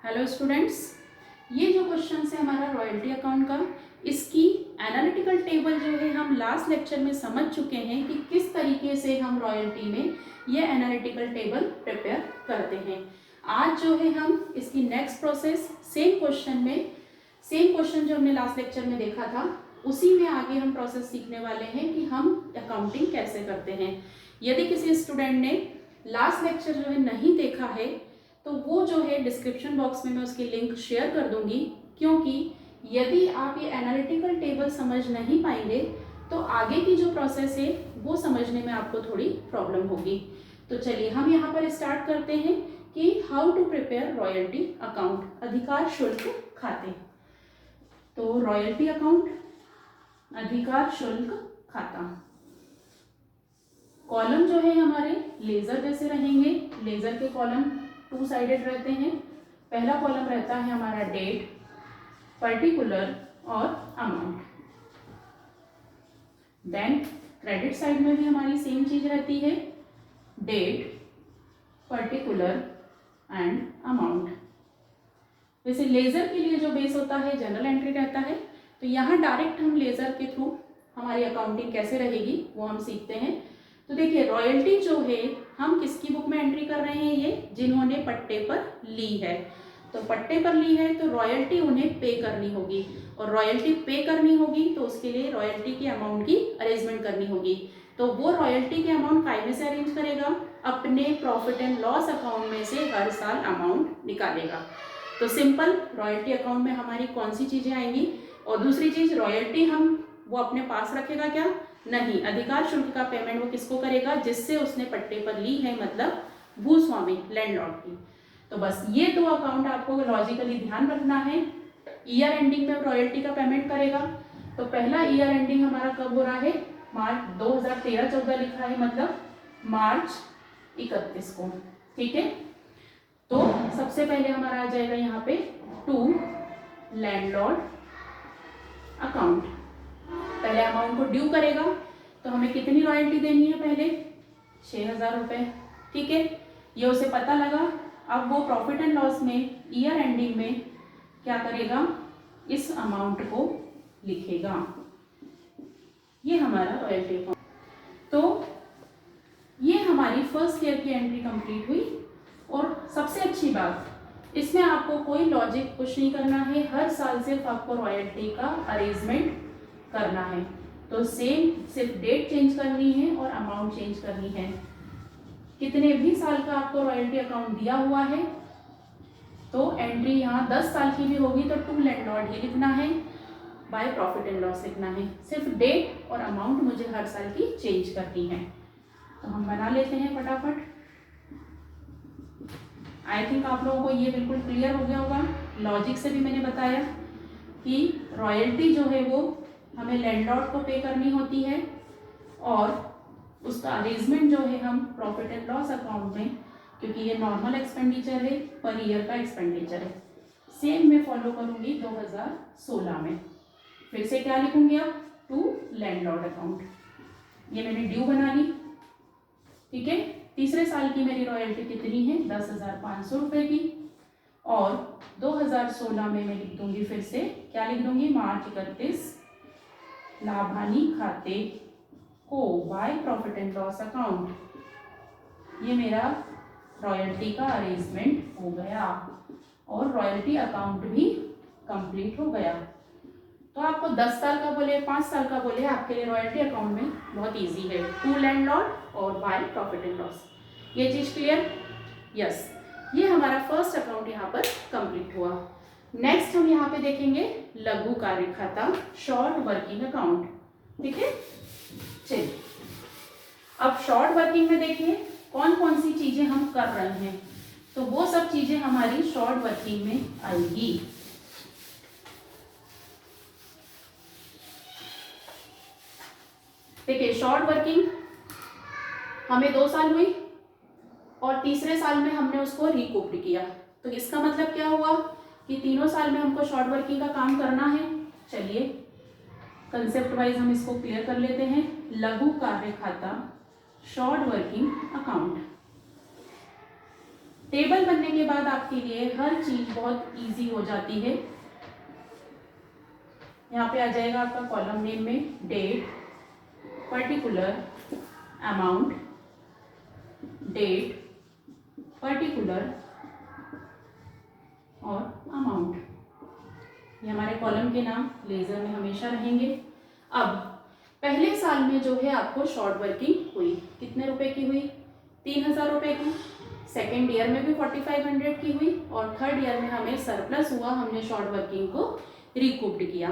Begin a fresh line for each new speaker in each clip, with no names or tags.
Hello students, ये जो question है हमारा रॉयल्टी अकाउंट का, इसकी एनालिटिकल टेबल जो है हम लास्ट लेक्चर में समझ चुके हैं कि किस तरीके से हम रॉयल्टी में ये एनालिटिकल टेबल प्रिपेयर करते हैं। आज जो है हम इसकी नेक्स्ट प्रोसेस सेम क्वेश्चन जो हमने लास्ट लेक्चर में देखा था उसी में आगे हम प्रोसेस सीखने वाले हैं कि हम अकाउंटिंग कैसे करते हैं। यदि किसी स्टूडेंट ने लास्ट लेक्चर जो है नहीं देखा है तो वो जो है डिस्क्रिप्शन बॉक्स में मैं उसकी लिंक शेयर कर दूंगी, क्योंकि यदि आप ये एनालिटिकल टेबल समझ नहीं पाएंगे तो आगे की जो प्रोसेस है वो समझने में आपको थोड़ी प्रॉब्लम होगी। तो चलिए हम यहाँ पर स्टार्ट करते हैं कि how to prepare royalty account, अधिकार शुल्क खाते। तो रॉयल्टी अकाउंट, अधिकार शुल्क खाता, कॉलम जो है हमारे लेजर जैसे रहेंगे। लेजर के कॉलम टू साइडेड रहते हैं। पहला कॉलम रहता है हमारा डेट, पर्टिकुलर और अमाउंट। देन क्रेडिट साइड में भी हमारी सेम चीज रहती है, डेट, पर्टिकुलर एंड अमाउंट। वैसे लेजर के लिए जो बेस होता है जनरल एंट्री रहता है, तो यहाँ डायरेक्ट हम लेजर के थ्रू हमारी अकाउंटिंग कैसे रहेगी वो हम सीखते हैं। तो देखिए रॉयल्टी जो है हम किसकी बुक में एंट्री कर रहे हैं, ये जिन्होंने पट्टे पर ली है। तो पट्टे पर ली है तो रॉयल्टी उन्हें पे करनी होगी, और रॉयल्टी पे करनी होगी तो उसके लिए रॉयल्टी के अमाउंट की अरेंजमेंट करनी होगी। तो वो रॉयल्टी के अमाउंट काय में से अरेंज करेगा, अपने प्रॉफिट एंड लॉस अकाउंट में से हर साल अमाउंट निकालेगा। तो सिंपल रॉयल्टी अकाउंट में हमारी कौन सी चीजें आएंगी। और दूसरी चीज, रॉयल्टी हम वो अपने पास रखेगा क्या, नहीं, अधिकार शुल्क का पेमेंट वो किसको करेगा, जिससे उसने पट्टे पर ली है, मतलब भूस्वामी, लैंडलॉर्ड की। तो बस ये दो अकाउंट आपको लॉजिकली ध्यान रखना है। ईयर एंडिंग में रॉयल्टी का पेमेंट करेगा। तो पहला ईयर एंडिंग हमारा कब हो रहा है, मार्च 2013-14 लिखा है, मतलब मार्च 31 को। ठीक है, तो सबसे पहले हमारा आ जाएगा यहाँ पे टू लैंडलॉर्ड अकाउंट। पहले अमाउंट को ड्यू करेगा, तो हमें कितनी रॉयल्टी देनी है, पहले 6,000 रुपये। ठीक है, ये उसे पता लगा। अब वो प्रॉफिट एंड लॉस में ईयर एंडिंग में क्या करेगा, इस अमाउंट को लिखेगा। ये हमारा रॉयल्टी अकाउंट। तो ये हमारी फर्स्ट ईयर की एंट्री कंप्लीट हुई। और सबसे अच्छी बात, इसमें आपको कोई लॉजिक कुछ नहीं करना है, हर साल सिर्फ आपको रॉयल्टी का अरेंजमेंट करना है। तो सिर्फ डेट चेंज करनी है और अमाउंट चेंज करनी है। कितने भी साल का आपको रॉयल्टी अकाउंट दिया हुआ है तो एंट्री यहाँ 10 साल की भी होगी तो टू लैंडलॉर्ड ही लिखना है, बाय प्रॉफिट एंड लॉस लिखना है। सिर्फ डेट और अमाउंट मुझे हर साल की चेंज करनी है। तो हम बना लेते हैं फटाफट। आई थिंक आप लोगों को ये बिल्कुल क्लियर हो गया होगा। लॉजिक से भी मैंने बताया कि रॉयल्टी जो है वो हमें लैंडलॉर्ड को पे करनी होती है, और उसका अरेंजमेंट जो है हम प्रॉफिट एंड लॉस अकाउंट में, क्योंकि ये नॉर्मल एक्सपेंडिचर है, पर ईयर का एक्सपेंडिचर है, सेम मैं फॉलो करूंगी 2016 में। फिर से क्या लिखूंगी अब, टू लैंडलॉर्ड अकाउंट। ये मैंने ड्यू बना ली। ठीक है, तीसरे साल की मेरी रॉयल्टी कितनी है, 10,500 रुपये की। और 2016 में मैं लिख दूंगी, फिर से क्या लिख दूंगी, मार्च 31 लाभ हानि खाते को by profit and loss account. ये मेरा रॉयल्टी का अरेंजमेंट हो गया और रॉयल्टी अकाउंट भी कंप्लीट हो गया। तो आपको 10 साल का बोले 5 साल का बोले, आपके लिए रॉयल्टी अकाउंट में बहुत इजी है, टू लैंडलॉर्ड और बाय प्रॉफिट एंड लॉस। ये चीज क्लियर, यस। ये हमारा फर्स्ट अकाउंट यहाँ पर कंप्लीट हुआ। नेक्स्ट हम यहाँ पे देखेंगे लघु कार्य खाता, शॉर्ट वर्किंग अकाउंट। ठीक है, चलिए अब शॉर्ट वर्किंग में देखिए कौन कौन सी चीजें हम कर रहे हैं। तो वो सब चीजें हमारी शॉर्ट वर्किंग में आएगी। देखिए शॉर्ट वर्किंग हमें 2 साल हुई और तीसरे साल में हमने उसको रिकूप्ड किया। तो इसका मतलब क्या हुआ कि तीनों साल में हमको शॉर्ट वर्किंग का काम करना है। चलिए कंसेप्ट वाइज हम इसको क्लियर कर लेते हैं। लघु कार्य खाता, शॉर्ट वर्किंग अकाउंट। टेबल बनने के बाद आपके लिए हर चीज बहुत इजी हो जाती है। यहाँ पे आ जाएगा आपका कॉलम नेम में date, particular, amount, date, particular और अमाउंट। ये हमारे कॉलम के नाम लेजर में हमेशा रहेंगे। अब पहले साल में जो है आपको शॉर्ट वर्किंग हुई, कितने रुपए की हुई? 3000 रुपए की। सेकेंड ईयर में भी 4500 की हुई और थर्ड ईयर में हमें सरप्लस हुआ, हमने शॉर्ट वर्किंग को रिकूप्ड किया।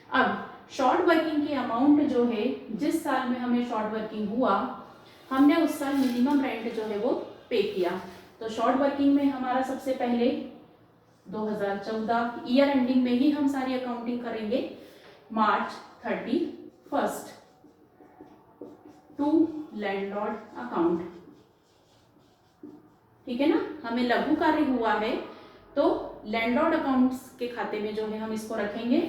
अब शॉर्ट वर्किंग की अमाउंट जो है, जिस साल में हमें शॉर्ट वर्किंग हुआ हमने उस साल मिनिमम रेंट जो है वो पे किया। तो शॉर्ट वर्किंग में हमारा सबसे पहले 2014 ईयर एंडिंग में ही हम सारी अकाउंटिंग करेंगे, मार्च 31 टू लैंडलॉर्ड अकाउंट। ठीक है ना, हमें लघु कार्य हुआ है तो लैंडलॉर्ड अकाउंट्स के खाते में जो है हम इसको रखेंगे।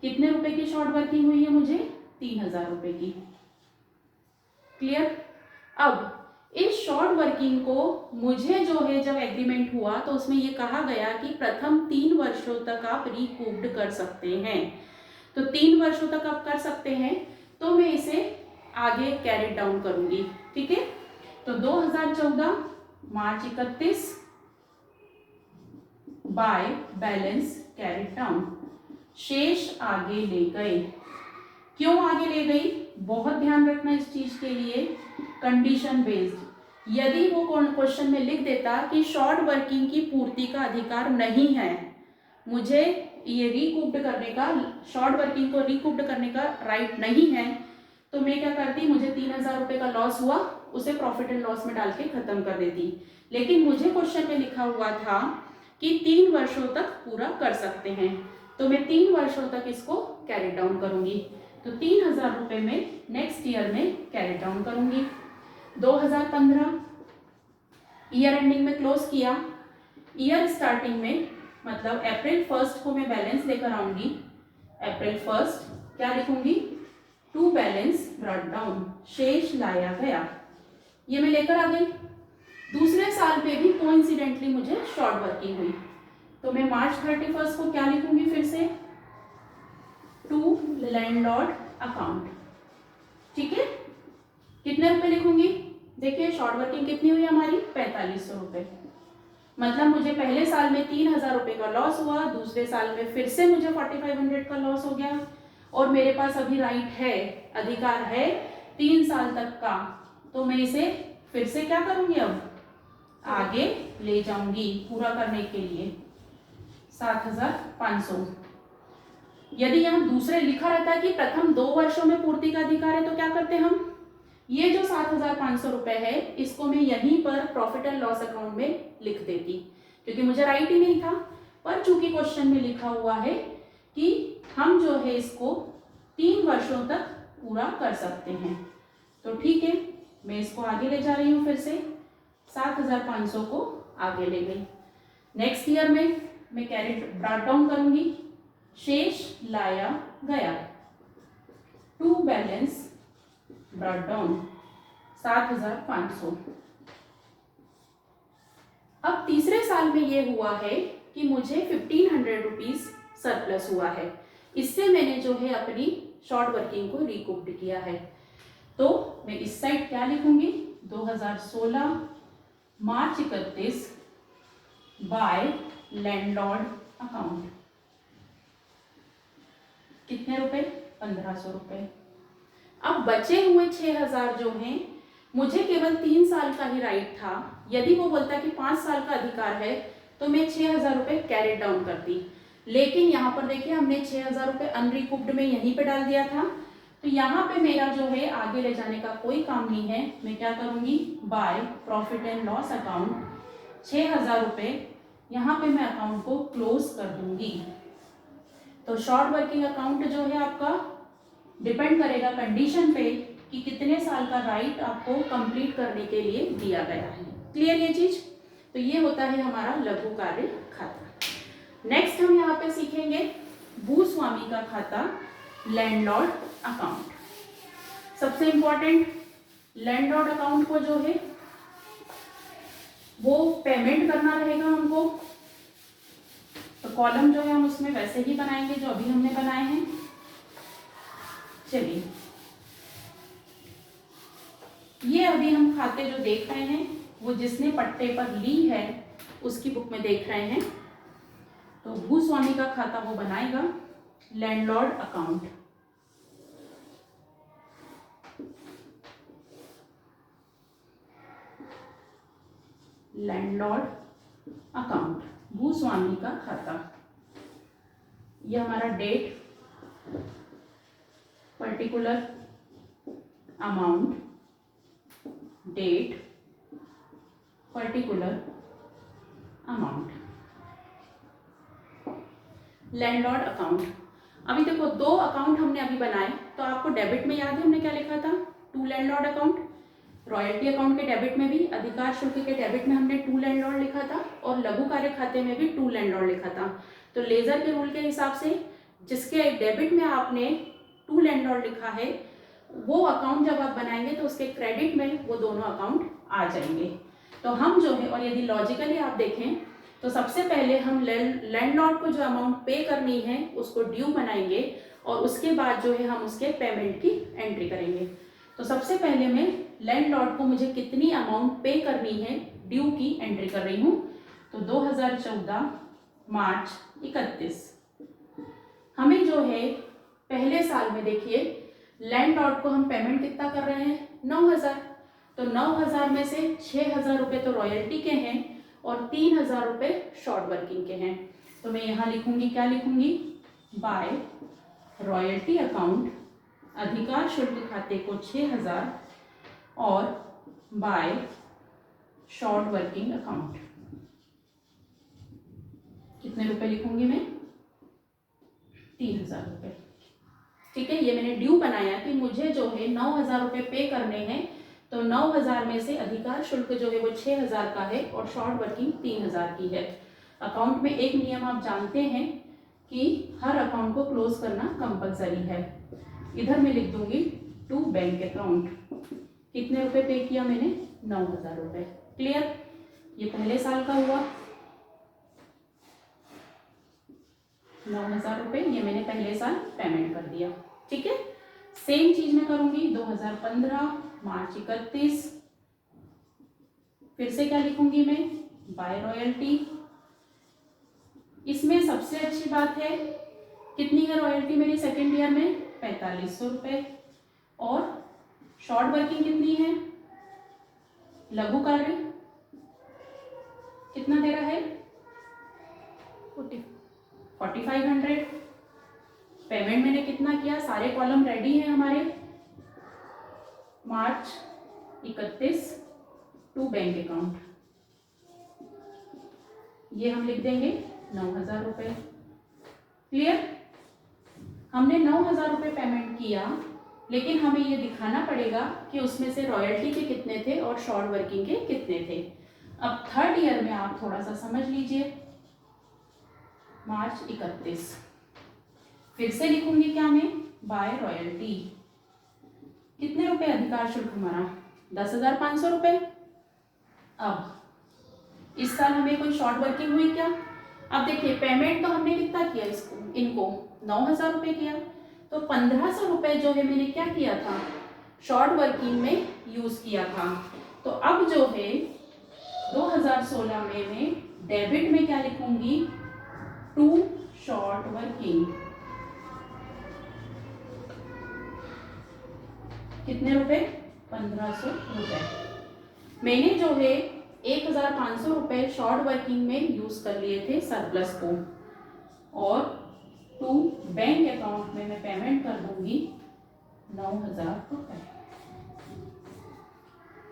कितने रुपए की शॉर्ट वर्किंग हुई है मुझे? 3000 रुपए की। क्लियर? अब इस शॉर्ट वर्किंग को मुझे जो है जब एग्रीमेंट हुआ तो उसमें ये कहा गया कि प्रथम 3 वर्षों तक आप रिकूप्ड कर सकते हैं। तो 3 वर्षों तक आप कर सकते हैं, तो मैं इसे आगे कैरी डाउन करूंगी। ठीक है, तो 2014 मार्च 31 बाय बैलेंस कैरी डाउन, शेष आगे ले गए। क्यों आगे ले गई? बहुत ध्यान रखना इस चीज के लिए, कंडीशन बेस्ड। यदि वो क्वेश्चन में लिख देता कि शॉर्ट वर्किंग की पूर्ति का अधिकार नहीं है, मुझे ये रिकूप्ड करने का, शॉर्ट वर्किंग को रिकूप्ड करने का राइट नहीं है, तो मैं क्या करती? मुझे 3000 रुपए का लॉस हुआ, उसे प्रॉफिट एंड लॉस में डाल के खत्म कर देती। लेकिन मुझे क्वेश्चन में लिखा हुआ था कि 3 वर्षों तक पूरा कर सकते हैं, तो मैं 3 वर्षों तक इसको कैरी डाउन करूंगी। तो 3000 रुपए में नेक्स्ट ईयर में कैरी डाउन करूंगी। 2015 ईयर एंडिंग में क्लोज किया। ईयर स्टार्टिंग में मतलब अप्रैल 1 को मैं बैलेंस लेकर आऊंगी। अप्रैल 1 क्या लिखूंगी? टू बैलेंस ब्रॉट डाउन, शेष लाया गया। ये मैं लेकर आ गई। दूसरे साल पे भी कोइंसिडेंटली मुझे शॉर्ट वर्किंग हुई, तो मैं मार्च 31 को क्या लिखूंगी? फिर से टू लैंडलॉर्ड अकाउंट। ठीक है, कितने रुपए लिखूंगी? देखिए शॉर्ट वर्किंग कितनी हुई हमारी? 4500 रुपए। मतलब मुझे पहले साल में 3000 रुपए का लॉस हुआ, दूसरे साल में फिर से मुझे 4500 का लॉस हो गया, और मेरे पास अभी राइट है, अधिकार है 3 साल तक का, तो मैं इसे फिर से क्या करूंगी? अब आगे ले जाऊंगी पूरा करने के लिए 7500। यदि यहाँ दूसरे लिखा रहता है कि प्रथम 2 वर्षों में पूर्ति का अधिकार है, तो क्या करते हम? ये जो 7500 रुपए है इसको मैं यहीं पर प्रॉफिट एंड लॉस अकाउंट में लिख देती, क्योंकि मुझे राइट ही नहीं था। पर चूंकि क्वेश्चन में लिखा हुआ है कि हम जो है इसको 3 वर्षों तक पूरा कर सकते हैं, तो ठीक है, मैं इसको आगे ले जा रही हूँ। फिर से 7500 को आगे ले गई। नेक्स्ट ईयर में मैं कैरी ब्रॉट डाउन करूंगी, शेष लाया गया। To balance brought down 7500। अब तीसरे साल में ये हुआ है कि मुझे 1500 रुपीज सरप्लस हुआ है, इससे मैंने जो है अपनी शॉर्ट वर्किंग को रिकूप्ड किया है। तो मैं इस साइड क्या लिखूंगी? 2016 मार्च 31 बाय लैंडलॉर्ड अकाउंट। कितने रुपए? 1500 रुपए। अब बचे हुए 6000 जो हैं, मुझे केवल 3 साल का ही राइट था। यदि वो बोलता कि 5 साल का अधिकार है तो मैं 6000 रुपए कैरी डाउन करती, लेकिन यहाँ पर देखिए हमने 6000 रुपए अनरिकूप्ड में यहीं पे डाल दिया था, तो यहाँ पे मेरा जो है आगे ले जाने का कोई काम नहीं है। मैं क्या करूंगी? By profit and loss account 6000 रुपए, यहाँ पे मैं अकाउंट को क्लोज कर दूंगी। तो शॉर्ट वर्किंग अकाउंट जो है आपका डिपेंड करेगा कंडीशन पे कि कितने साल का राइट आपको कंप्लीट करने के लिए दिया गया है। क्लियर ये चीज? तो ये होता है हमारा लघु कार्य खाता। नेक्स्ट हम यहाँ पे सीखेंगे भूस्वामी का खाता, लैंडलॉर्ड अकाउंट। सबसे इंपॉर्टेंट, लैंडलॉर्ड अकाउंट को जो है वो पेमेंट करना रहेगा हमको। तो कॉलम जो है हम उसमें वैसे ही बनाएंगे जो अभी हमने बनाए हैं। चलिए, ये अभी हम खाते जो देख रहे हैं वो जिसने पट्टे पर ली है उसकी बुक में देख रहे हैं। तो भूस्वामी का खाता वो बनाएगा, लैंडलॉर्ड अकाउंट। लैंडलॉर्ड अकाउंट, भूस्वामी का खाता। ये हमारा date, particular, amount, date, particular, amount, landlord account. अभी देखो, दो अकाउंट हमने अभी बनाए। तो आपको डेबिट में याद है हमने क्या लिखा था? To landlord account. Royalty account के डेबिट में भी, अधिकार शुल्क के डेबिट में हमने टू लैंडलॉर्ड लिखा था, और लघु कार्य खाते में भी टू लैंडलॉर्ड लिखा था। तो लेजर के रूल के हिसाब से जिसके डेबिट में आपने टू लैंडलॉर्ड लिखा है, वो अकाउंट जब आप बनाएंगे तो उसके क्रेडिट में वो दोनों अकाउंट आ जाएंगे। तो हम जो है, और यदि लॉजिकली आप देखें तो सबसे पहले हम लैंडलॉर्ड को जो अमाउंट पे करनी है उसको ड्यू बनाएंगे, और उसके बाद जो है हम उसके पेमेंट की एंट्री करेंगे। तो सबसे पहले मैं लैंडलॉर्ड को मुझे कितनी अमाउंट पे करनी है ड्यू की एंट्री कर रही हूँ। तो 2014 मार्च 31 हमें जो है पहले साल में देखिए लैंडलॉर्ड को हम पेमेंट कितना कर रहे हैं? 9,000। तो 9,000 में से 6,000 रुपये तो रॉयल्टी के हैं और 3,000 रुपये शॉर्ट वर्किंग के हैं। तो मैं यहाँ लिखूंगी, क्या लिखूंगी? बाय रॉयल्टी अकाउंट, अधिकार शुल्क खाते को 6,000, और बाय शॉर्ट वर्किंग अकाउंट कितने रुपए लिखूंगी मैं? 3,000 रुपये। ठीक है, ये मैंने ड्यू बनाया कि मुझे जो है 9,000 रुपये पे करने हैं। तो 9,000 में से अधिकार शुल्क जो है वो 6,000 का है और शॉर्ट वर्किंग 3,000 की है। अकाउंट में एक नियम आप जानते हैं कि हर अकाउंट को क्लोज करना कंपलसरी है। इधर मैं लिख दूंगी टू बैंक अकाउंट। कितने रुपए पे किया मैंने? 9,000 रुपये। क्लियर? ये पहले साल का हुआ 9,000 रुपये, ये मैंने पहले साल पेमेंट कर दिया। ठीक है, सेम चीज मैं करूंगी 2015 मार्च 31। फिर से क्या लिखूंगी मैं? By royalty. इसमें सबसे अच्छी बात है, कितनी है रॉयल्टी मेरी सेकेंड ईयर में? 4500 रुपये। और शॉर्ट वर्किंग कितनी है? लघु कार्य कितना दे रहा है? 4,500। पेमेंट मैंने कितना किया? सारे कॉलम रेडी हैं हमारे। मार्च 31 टू बैंक अकाउंट, ये हम लिख देंगे 9,000 रुपये। क्लियर? हमने 9,000 रुपये पेमेंट किया, लेकिन हमें ये दिखाना पड़ेगा कि उसमें से रॉयल्टी के कितने थे और शॉर्ट वर्किंग के कितने थे। अब थर्ड ईयर में आप थोड़ा सा समझ लीजिए। मार्च 31 फिर से लिखूंगी क्या मैं? By royalty. कितने रुपए अधिकार शुल्क हमारा? 10,500 रुपये। अब इस साल हमें कोई शॉर्ट वर्किंग हुई क्या? अब देखिए, पेमेंट तो हमने कितना किया इनको? 9,000 रुपये किया। तो 1,500 रुपये जो है मैंने क्या किया था? शॉर्ट वर्किंग में यूज किया था। तो अब जो है 2016 में मैं डेबिट में क्या लिखूंगी? To short working. कितने रुपए? 1,500 रुपये। मैंने जो है 1,500 रुपये शॉर्ट वर्किंग में यूज कर लिए थे सरप्लस को, और टू बैंक अकाउंट में मैं पेमेंट कर दूंगी 9,000 रुपये।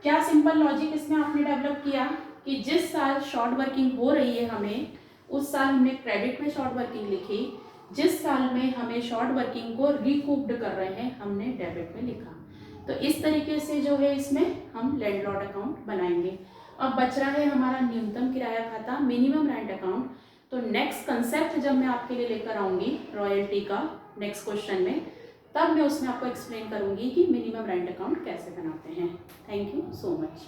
क्या सिंपल लॉजिक इसमें आपने डेवलप किया कि जिस साल शॉर्ट वर्किंग हो रही है हमें, उस साल हमने क्रेडिट में शॉर्ट वर्किंग लिखी। जिस साल में हमें शॉर्ट वर्किंग को रिकूप्ड कर रहे हैं हमने डेबिट में लिखा। तो इस तरीके से जो है इसमें हम लैंडलॉर्ड अकाउंट बनाएंगे। अब बच रहा है हमारा न्यूनतम किराया खाता, मिनिमम रेंट अकाउंट। तो नेक्स्ट कंसेप्ट जब मैं आपके लिए लेकर आऊंगी रॉयल्टी का नेक्स्ट क्वेश्चन में, तब मैं उसमें आपको एक्सप्लेन करूंगी कि मिनिमम रेंट अकाउंट कैसे बनाते हैं। Thank you so much.